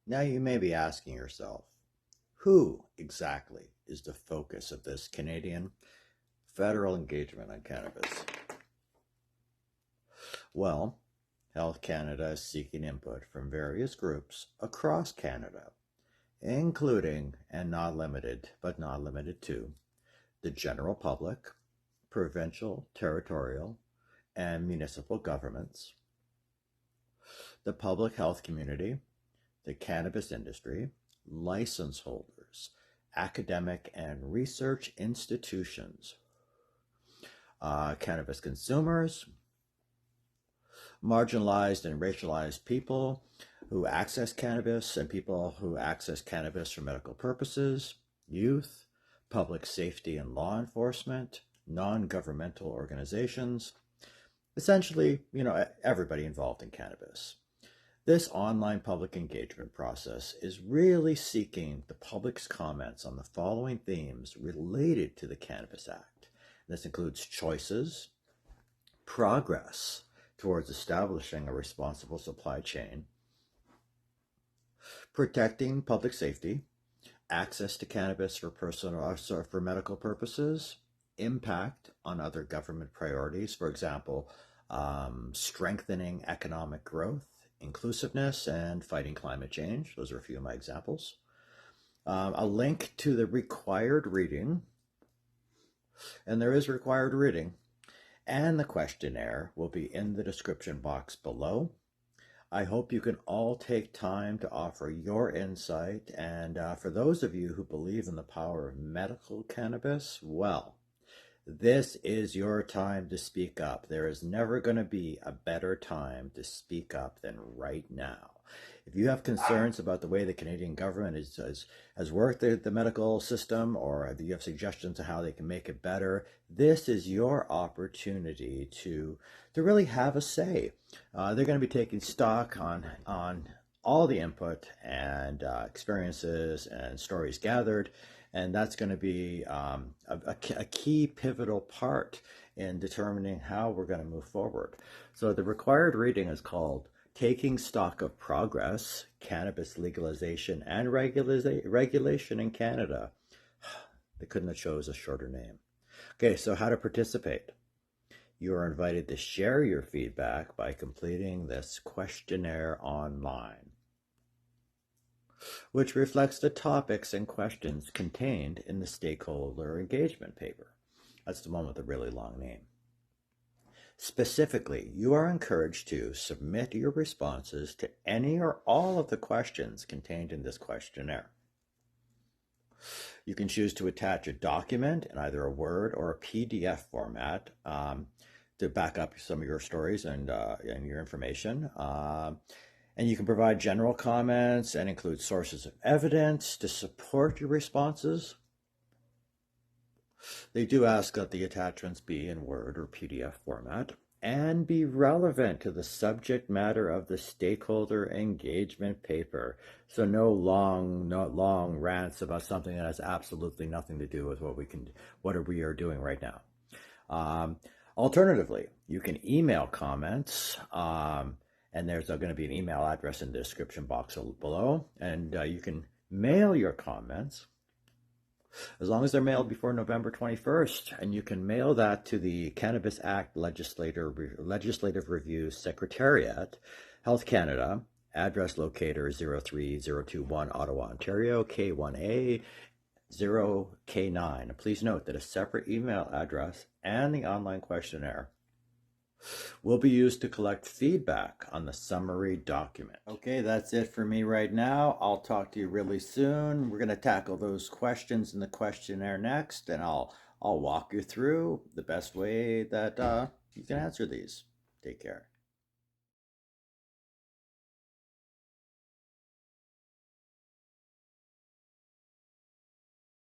Now you may be asking yourself, who exactly is the focus of this Canadian federal engagement on cannabis? Well, Health Canada is seeking input from various groups across Canada, including and not limited, but not limited to, the general public, provincial, territorial, and municipal governments, the public health community, the cannabis industry, license holders, academic and research institutions, cannabis consumers, marginalized and racialized people who access cannabis and people who access cannabis for medical purposes, youth, public safety and law enforcement, non-governmental organizations, essentially, everybody involved in cannabis. This online public engagement process is really seeking the public's comments on the following themes related to the Cannabis Act. This includes choices, progress towards establishing a responsible supply chain, protecting public safety, access to cannabis for medical purposes, impact on other government priorities, for example, strengthening economic growth, inclusiveness, and fighting climate change. Those are a few of my examples. A link to the required reading, and there is required reading, and the questionnaire will be in the description box below. I hope you can all take time to offer your insight, and for those of you who believe in the power of medical cannabis, well, this is your time to speak up. There is never going to be a better time to speak up than right now. If you have concerns about the way the Canadian government has worked the medical system, or if you have suggestions on how they can make it better, this is your opportunity to really have a say. They're going to be taking stock on all the input and experiences and stories gathered, and that's going to be a key pivotal part in determining how we're going to move forward. So the required reading is called Taking Stock of Progress, Cannabis Legalization and Regulation in Canada. They couldn't have chose a shorter name. Okay, so how to participate. You are invited to share your feedback by completing this questionnaire online, which reflects the topics and questions contained in the stakeholder engagement paper. That's the one with a really long name. Specifically, you are encouraged to submit your responses to any or all of the questions contained in this questionnaire. You can choose to attach a document in either a Word or a PDF format to back up some of your stories and your information. And you can provide general comments and include sources of evidence to support your responses. They do ask that the attachments be in Word or PDF format and be relevant to the subject matter of the stakeholder engagement paper. So no long rants about something that has absolutely nothing to do with what we are doing right now. Alternatively, you can email comments, and there's going to be an email address in the description box below, and you can mail your comments as long as they're mailed before November 21st, and you can mail that to the Cannabis Act Legislative Review Secretariat, Health Canada, address locator 03021 Ottawa, Ontario, K1A 0K9. Please note that a separate email address and the online questionnaire will be used to collect feedback on the summary document. Okay, that's it for me right now. I'll talk to you really soon. We're going to tackle those questions in the questionnaire next, and I'll walk you through the best way that you can answer these. Take care.